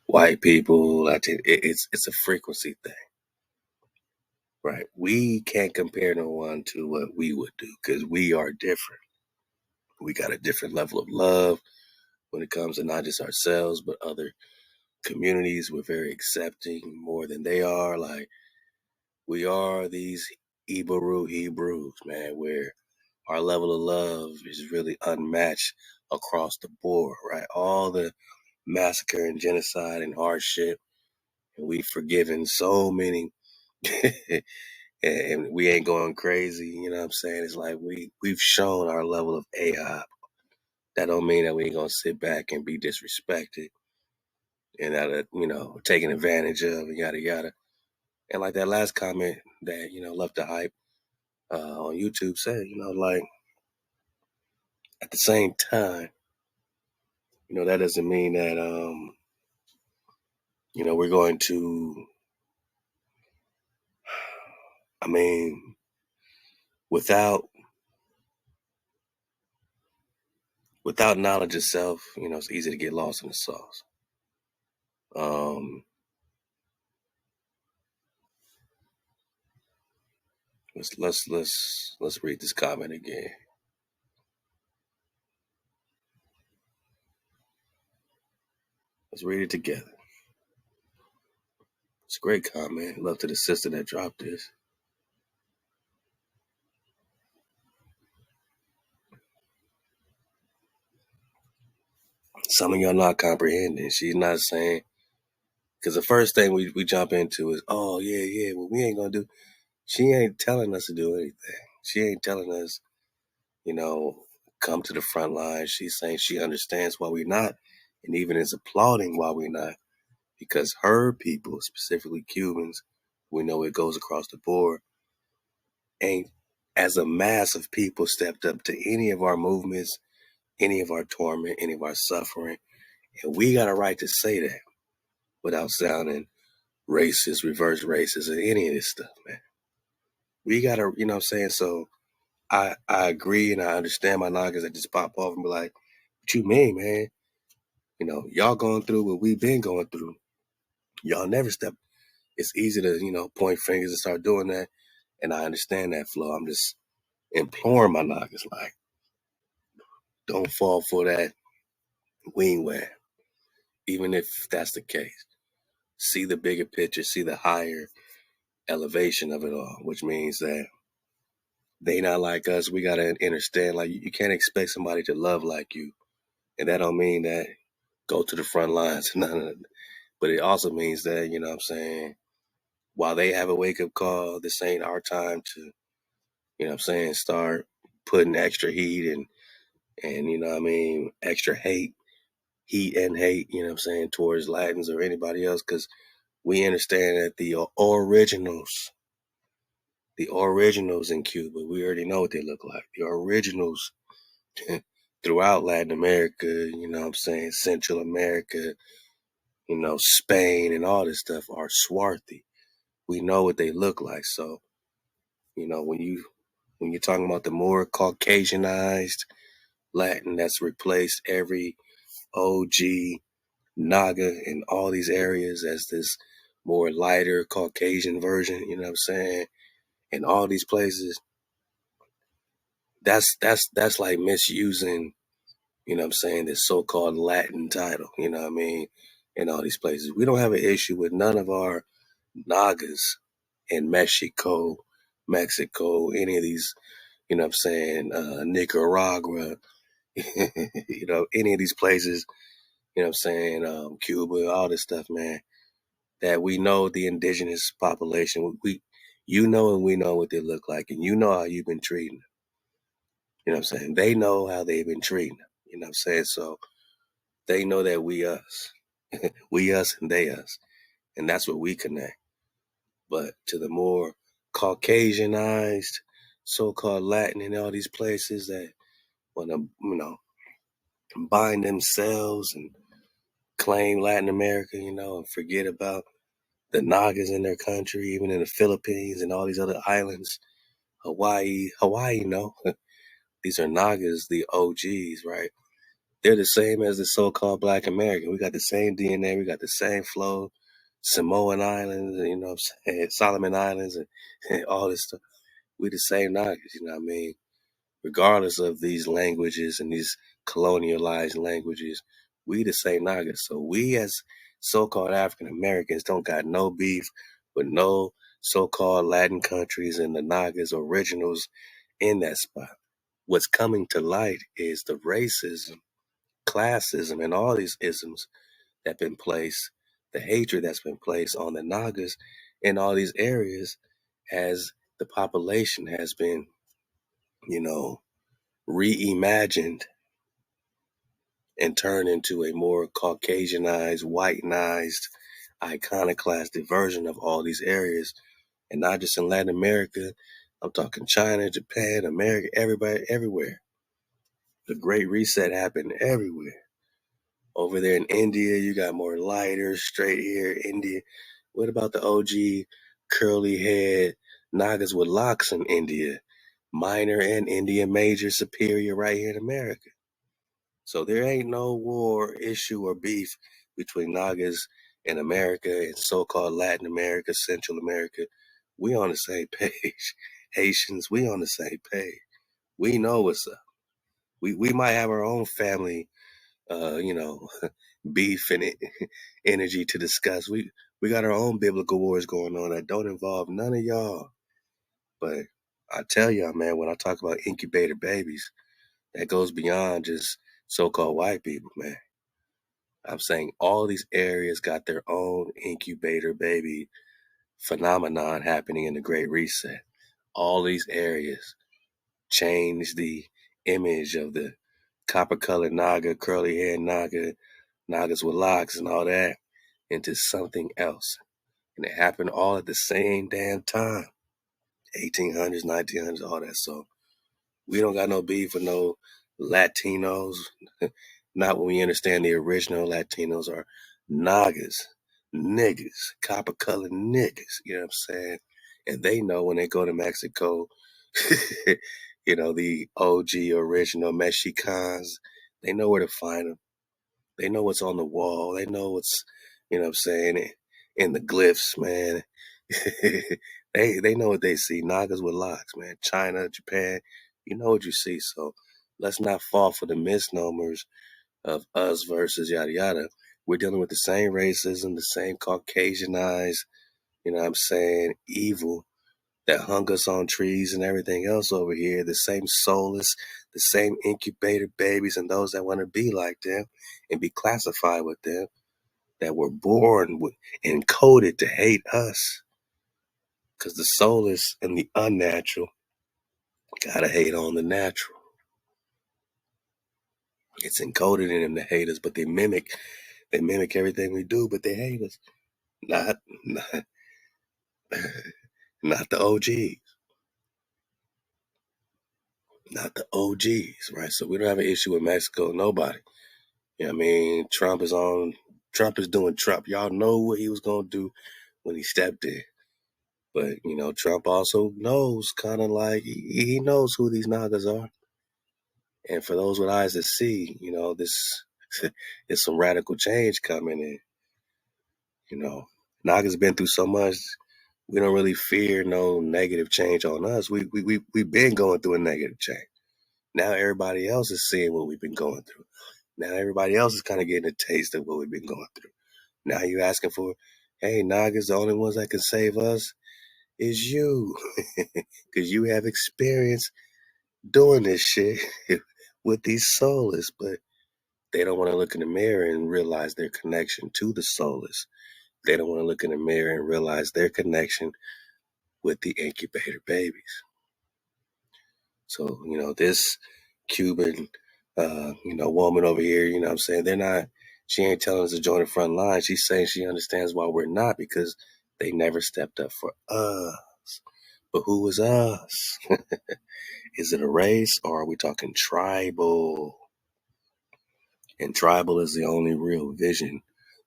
white people, Latin. It's a frequency thing, right? We can't compare no one to what we would do because we are different. We got a different level of love when it comes to not just ourselves but other communities. We're very accepting more than they are. Like we are these Hebrews, man, where our level of love is really unmatched across the board, right? All the massacre and genocide and hardship, and we've forgiven so many, and we ain't going crazy. You know what I'm saying? It's like we've shown our level of AI. That don't mean that we ain't gonna sit back and be disrespected and that taken advantage of and yada yada. And like that last comment that left the hype on YouTube said, like at the same time, that doesn't mean that we're going to. I mean, without knowledge itself, it's easy to get lost in the sauce. Um, let's read this comment again. Let's read it together. It's a great comment. Love to the sister that dropped this. Some of y'all not comprehending. She's not saying, because the first thing we jump into is, oh yeah, well we ain't gonna do. She ain't telling us to do anything. She ain't telling us, come to the front line. She's saying she understands why we're not, and even is applauding why we're not, because her people, specifically Cubans, we know it goes across the board, ain't as a mass of people stepped up to any of our movements, any of our torment, any of our suffering. And we got a right to say that without sounding racist, reverse racist, or any of this stuff, man. We gotta, you know what I'm saying? So I agree and I understand my knockers that just pop off and be like, what you mean, man? Y'all going through what we've been going through. Y'all never step. It's easy to, point fingers and start doing that. And I understand that flow. I'm just imploring my knockers, like, don't fall for that wing wham. Even if that's the case, see the bigger picture, see the higher elevation of it all, which means that they not like us. We gotta understand, like, you can't expect somebody to love like you, and that don't mean that go to the front lines. But it also means that, you know what I'm saying, while they have a wake up call, this ain't our time to, start putting extra heat and extra heat and hate, towards Latins or anybody else, because we understand that the originals in Cuba, we already know what they look like. The originals throughout Latin America, Central America, Spain and all this stuff are swarthy. We know what they look like. So, when you're talking about the more Caucasianized Latin that's replaced every OG Naga in all these areas as this more lighter Caucasian version, you know what I'm saying? In all these places, that's like misusing, this so-called Latin title, you know what I mean? In all these places. We don't have an issue with none of our Nagas in Mexico, any of these, Nicaragua, any of these places, Cuba, all this stuff, man, that we know the indigenous population, and we know what they look like, and you know how you've been treating them. You know what I'm saying? They know how they've been treating them. You know what I'm saying? So they know that we us. We us and they us. And that's what we connect. But to the more Caucasianized, so-called Latin in all these places that want to, combine themselves and claim Latin America, and forget about the Nagas in their country, even in the Philippines and all these other islands, Hawaii, no. These are Nagas, the OGs, right? They're the same as the so-called Black American. We got the same DNA. We got the same flow. Samoan Islands, you know what I'm saying? Solomon Islands and all this stuff. We the same Nagas, you know what I mean? Regardless of these languages and these colonialized languages, we the same Nagas. So we as so-called African Americans don't got no beef with no so-called Latin countries and the Nagas originals in that spot. What's coming to light is the racism, classism, and all these isms that been placed, the hatred that's been placed on the Nagas in all these areas as the population has been, you know, reimagined and turned into a more Caucasianized, whitenized, iconoclastic version of all these areas. And not just in Latin America, I'm talking China, Japan, America, everybody, everywhere. The Great Reset happened everywhere. Over there in India, you got more lighter, straight hair India. What about the OG curly head Nagas with locks in India? Minor and India major superior right here in America. So there ain't no war, issue, or beef between Nagas in America and so-called Latin America, Central America. We on the same page. Haitians, we on the same page. We know what's up. We might have our own family, you know, beef and energy to discuss. We got our own biblical wars going on that don't involve none of y'all. But I tell y'all, man, when I talk about incubator babies, that goes beyond just so-called white people, man. I'm saying all these areas got their own incubator baby phenomenon happening in the Great Reset. All these areas change the image of the copper-colored Naga, curly-haired Naga, Nagas with locks and all that into something else. And it happened all at the same damn time. 1800s, 1900s, all that. So we don't got no beef with no Latinos. Not when we understand the original Latinos are Nagas, niggas, copper colored niggas. You know what I'm saying? And they know when they go to Mexico, you know, the OG original Mexicans, they know where to find them. They know what's on the wall. They know what's, you know what I'm saying, in the glyphs, man. They know what they see. Nagas with locks, man. China, Japan, you know what you see. So let's not fall for the misnomers of us versus yada yada. We're dealing with the same racism, the same Caucasianized, you know what I'm saying, evil that hung us on trees and everything else over here. The same soulless, the same incubator babies and those that want to be like them and be classified with them that were born with, encoded to hate us. Because the soulless and the unnatural gotta hate on the natural. It's encoded in them to hate us, but they mimic everything we do, but they hate us. Not not, not the OGs. Not the OGs, right? So we don't have an issue with Mexico, nobody. You know what I mean? Trump is doing Trump. Y'all know what he was gonna do when he stepped in. But, you know, Trump also knows kind of like he knows who these Nagas are. And for those with eyes to see, you know, this is some radical change coming in. You know, Naga's been through so much, we don't really fear no negative change on us. We've been going through a negative change. Now everybody else is seeing what we've been going through. Now everybody else is kind of getting a taste of what we've been going through. Now you're asking for, hey, Naga's the only ones that can save us is you. Because you have experience doing this shit with these soulless, but they don't want to look in the mirror and realize their connection to the soulless. They don't want to look in the mirror and realize their connection with the incubator babies. So, you know, this Cuban, you know, woman over here, you know what I'm saying? She ain't telling us to join the front line. She's saying she understands why we're not because they never stepped up for us. But who is us? Is it a race or are we talking tribal? And tribal is the only real vision,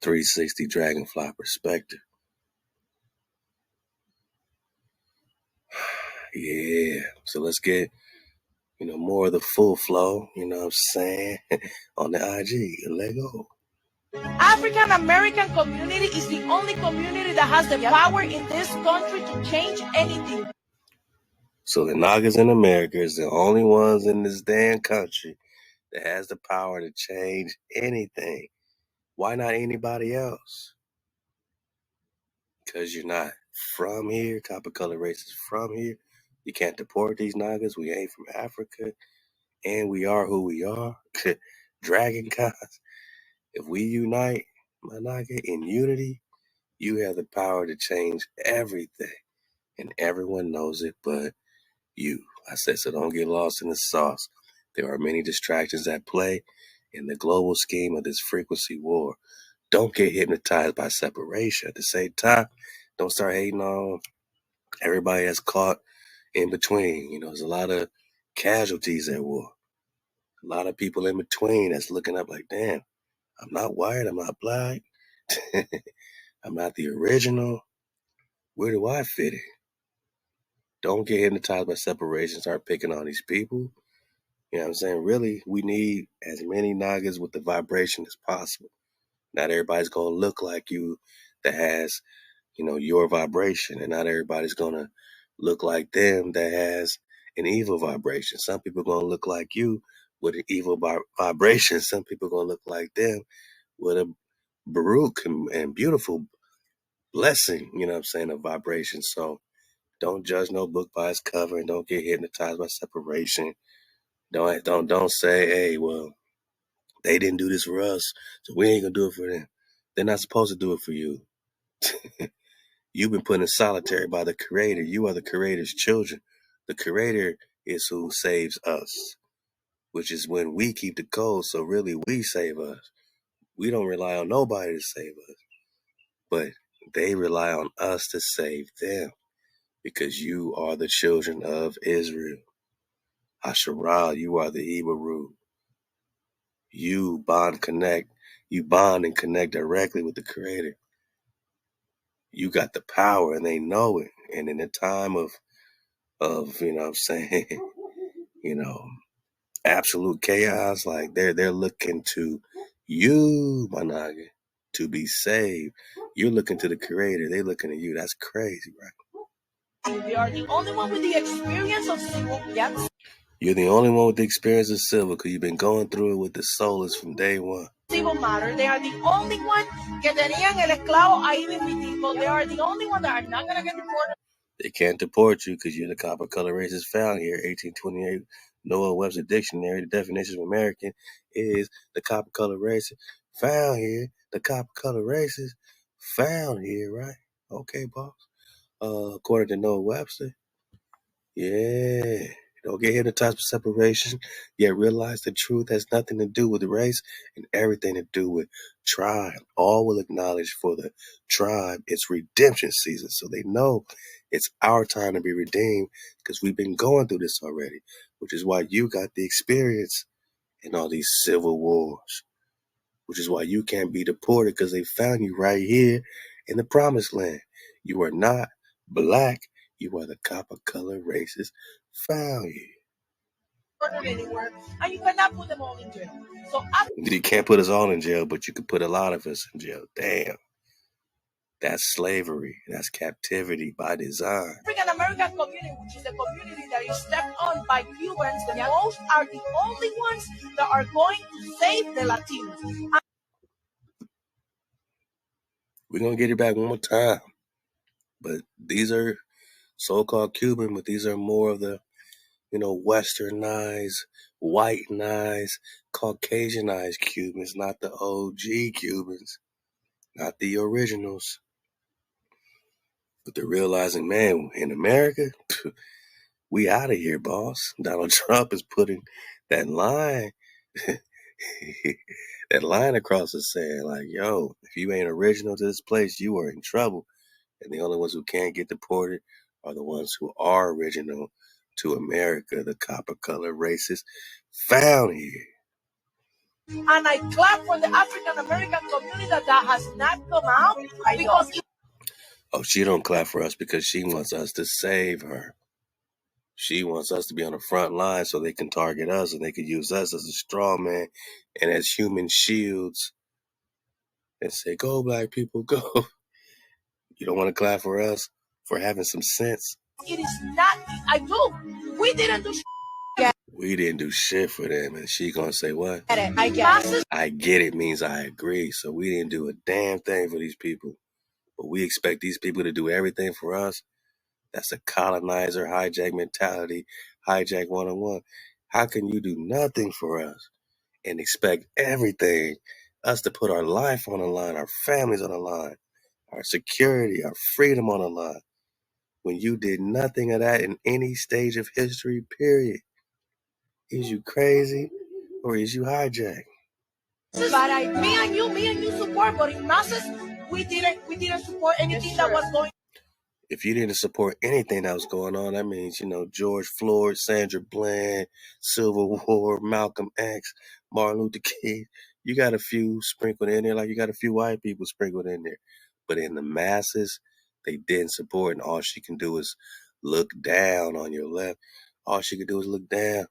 360 dragonfly perspective. Yeah. So let's get more of the full flow, you know what I'm saying, on the IG. Lego. African American community is the only community that has the power in this country to change anything. So the Nagas in America is the only ones in this damn country that has the power to change anything. Why not anybody else? Because you're not from here. Copper color race is from here. You can't deport these Nagas. We ain't from Africa. And we are who we are. Dragon gods. If we unite, my Naga, in unity, you have the power to change everything. And everyone knows it but you. I said, so don't get lost in the sauce. There are many distractions at play in the global scheme of this frequency war. Don't get hypnotized by separation. At the same time, don't start hating on everybody that's caught in between. There's a lot of casualties at war. A lot of people in between that's looking up like, damn, I'm not white, I'm not black, I'm not the original. Where do I fit in? Don't get hypnotized by separation. Start picking on these people. You know what I'm saying? Really, we need as many Nagas with the vibration as possible. Not everybody's going to look like you that has, your vibration. And not everybody's going to look like them that has an evil vibration. Some people are going to look like you with an evil vibration. Some people are going to look like them with a Baruch and beautiful blessing, you know what I'm saying, of vibration. So don't judge no book by its cover and don't get hypnotized by separation. Don't say, hey, well, they didn't do this for us, so we ain't gonna do it for them. They're not supposed to do it for you. You've been put in solitary by the Creator. You are the Creator's children. The Creator is who saves us, which is when we keep the code. So really, we save us. We don't rely on nobody to save us, but they rely on us to save them because you are the children of Israel. Asherah, you are the Ibaru. You bond and connect directly with the Creator. You got the power and they know it. And in a time of you know what I'm saying, absolute chaos, like they're looking to you, Managa, to be saved. You're looking to the Creator. They're looking at you. That's crazy, right? We are the only one with the experience of civil. Yes. You're the only one with the experience of civil because you've been going through it with the soulless from day one. Civil matter. They are the only one que tenían el esclavo ahí mismitico. They are the only one that are not going to get deported. They can't deport you because you're the copper color races found here. 1828 Noah Webster Dictionary. The definition of American is the copper color races found here. The copper color races found here, right? Okay, boss. According to Noah Webster. Yeah. Don't get hypnotized with separation, yet realize the truth has nothing to do with race and everything to do with tribe. All will acknowledge for the tribe it's redemption season. So they know it's our time to be redeemed because we've been going through this already, which is why you got the experience in all these civil wars, which is why you can't be deported because they found you right here in the promised land. You are not black. You are the copper color races found here. Anywhere, and you cannot put them all in jail. So you can't put us all in jail, but you can put a lot of us in jail. Damn. That's slavery. That's captivity by design. African American community, which is the community that is stepped on by Cubans, the most are the only ones that are going to save the Latinos. We're going to get it back one more time. But these are so-called Cuban, but these are more of the, westernized, whitenized, Caucasianized Cubans, not the OG Cubans, not the originals. But they're realizing, man, in America, we out of here, boss. Donald Trump is putting that line, that line across the sand, like, yo, if you ain't original to this place, you are in trouble. And the only ones who can't get deported are the ones who are original to America, the copper color races found here. And I clap for the African American community that has not come out because she don't clap for us because she wants us to save her. She wants us to be on the front line so they can target us and they can use us as a straw man and as human shields and say, go black people, go. You don't want to clap for us for having some sense? It is not, I do. We didn't do shit. We didn't do shit for them. And she gonna say what? I get it. I get it means I agree. So we didn't do a damn thing for these people. But we expect these people to do everything for us. That's a colonizer hijack mentality, hijack 101. How can you do nothing for us and expect everything, us to put our life on the line, our families on the line, our security, our freedom on the line, when you did nothing of that in any stage of history, period? Is you crazy or is you hijacked? But me and you support, but in masses, we didn't support anything that was going. If you didn't support anything that was going on, that means, George Floyd, Sandra Bland, Civil War, Malcolm X, Martin Luther King. You got a few sprinkled in there, like you got a few white people sprinkled in there. But in the masses, they didn't support, and all she can do is look down on your left. All she can do is look down,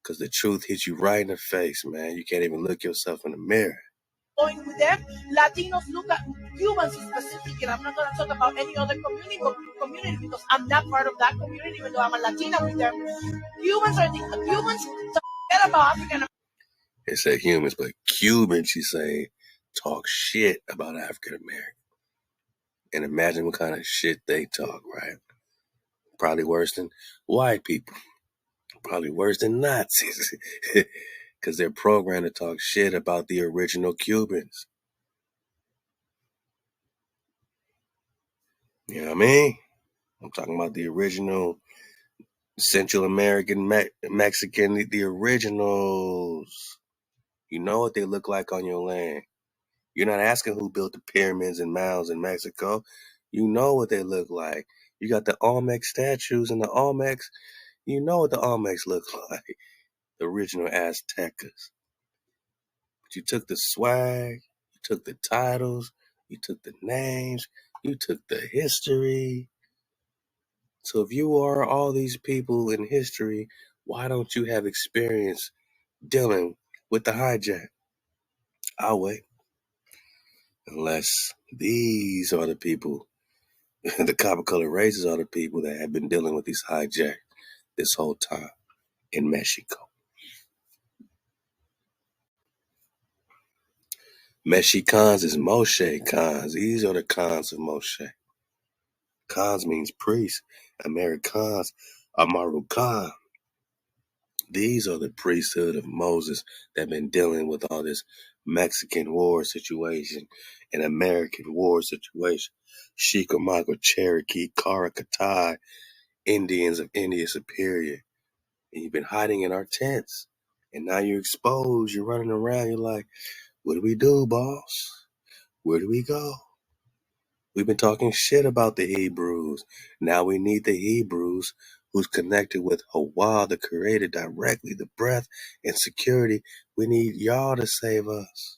because the truth hits you right in the face, man. You can't even look yourself in the mirror. Going with them, Latinos look at Cubans specifically, and I'm not going to talk about any other community because I'm not part of that community, even though I'm a Latina with them. Cubans are the Cubans. Forget about African. They say humans, but Cubans, she's saying, talk shit about African Americans. And imagine what kind of shit they talk, right? Probably worse than white people. Probably worse than Nazis. Because they're programmed to talk shit about the original Cubans. You know what I mean? I'm talking about the original Central American, Mexican, the originals. You know what they look like on your land. You're not asking who built the pyramids and mounds in Mexico. You know what they look like. You got the Olmec statues and the Olmecs. You know what the Olmecs look like. The original Aztecas. But you took the swag, you took the titles, you took the names, you took the history. So if you are all these people in history, why don't you have experience dealing with the hijack? I'll wait. Unless these are the people, the copper colored races are the people that have been dealing with these hijacks this whole time in Mexico. Mexicans is Moshe Khans. These are the Khans of Moshe. Khans means priest. Americans, Amaru Khan. These are the priesthood of Moses that have been dealing with all this Mexican war situation and American war situation. Chicamago, Cherokee, Karakatai, Indians of India Superior. And you've been hiding in our tents. And now you're exposed. You're running around. You're like, what do we do, boss? Where do we go? We've been talking shit about the Hebrews. Now we need the Hebrews who's connected with HaWah, the Creator, directly, the breath and security. We need y'all to save us.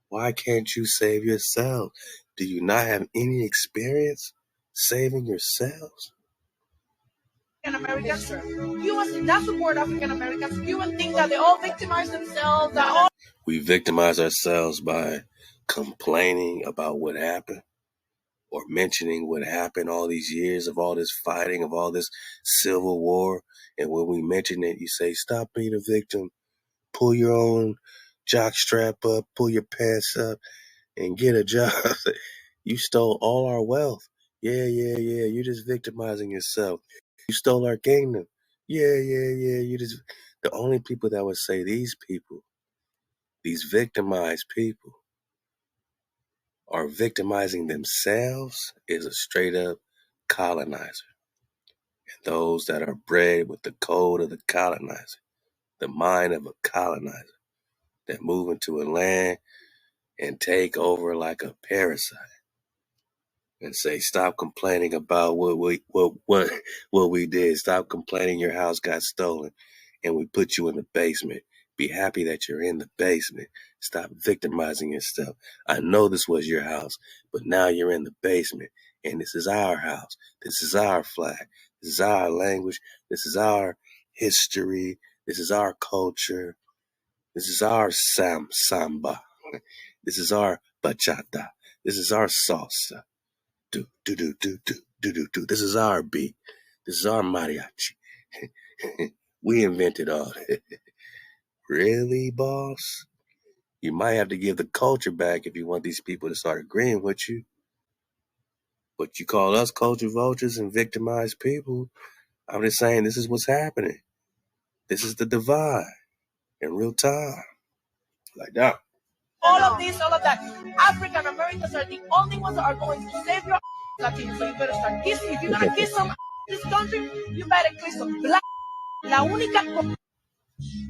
Why can't you save yourselves? Do you not have any experience saving yourselves? Americans, Cubans did not support African Americans. Cubans think that they all victimize themselves. That all We victimize ourselves by complaining about what happened or mentioning what happened all these years of all this fighting, of all this civil war. And when we mention it, you say, stop being a victim. Pull your own jock strap up, pull your pants up, and get a job. You stole all our wealth. Yeah. You're just victimizing yourself. You stole our kingdom. Yeah. You just, the only people that would say these people, these victimized people, are victimizing themselves is a straight up colonizer. And those that are bred with the code of the colonizer, the mind of a colonizer, that move into a land and take over like a parasite and say, stop complaining about what we did. Stop complaining your house got stolen and we put you in the basement. Be happy that you're in the basement. Stop victimizing yourself. I know this was your house, but now you're in the basement and this is our house. This is our flag. This is our language. This is our history. This is our culture. This is our samba. This is our bachata. This is our salsa. Do do do do do do do do. This is our beat. This is our mariachi. We invented all that. Really, boss? You might have to give the culture back if you want these people to start agreeing with you. But you call us culture vultures and victimized people. I'm just saying this is what's happening. This is the divide in real time. Like that. All of this, all of that. African Americans are the only ones that are going to save your Latinos. So you better start kissing. If you're gonna kiss some this country, you better kiss some black. La única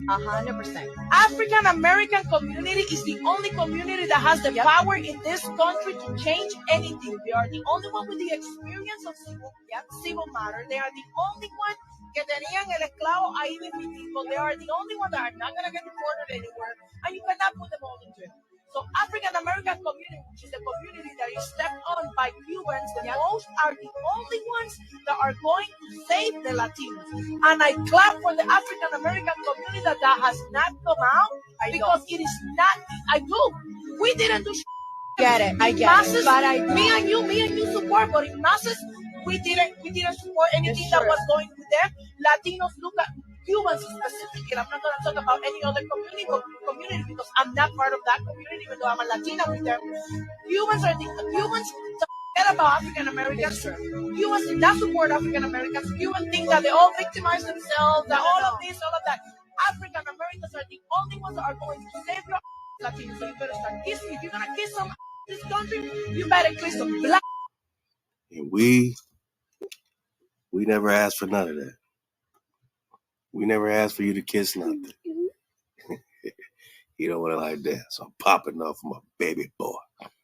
100%. African American community is the only community that has the power in this country to change anything. They are the only one with the experience of civil matter. They are the only one que tenían el esclavo ahí mismo. They are the only one that are not going to get deported anywhere. And you cannot put them all in jail. So African American community, which is a community that is stepped on by Cubans, the most are the only ones that are going to save the Latinos. And I clap for the African American community that has not come out because it is not. I do. We didn't do. I get masses, it. But me and you support, but in masses, we didn't support anything that was going with them. Latinos look at Cubans specifically. I'm not going to talk about any other community because I'm not part of that community, even though I'm a Latina with them. Cubans forget about African Americans. Cubans did not support African Americans. Cubans think that they all victimize themselves, that all of this, all of that. African Americans are the only ones that are going to save your Latinos. So you better start kissing. If you're going to kiss some this country, you better kiss some black. And we never asked for none of that. We never asked for you to kiss nothing. You don't want it like that. So I'm popping off my baby boy.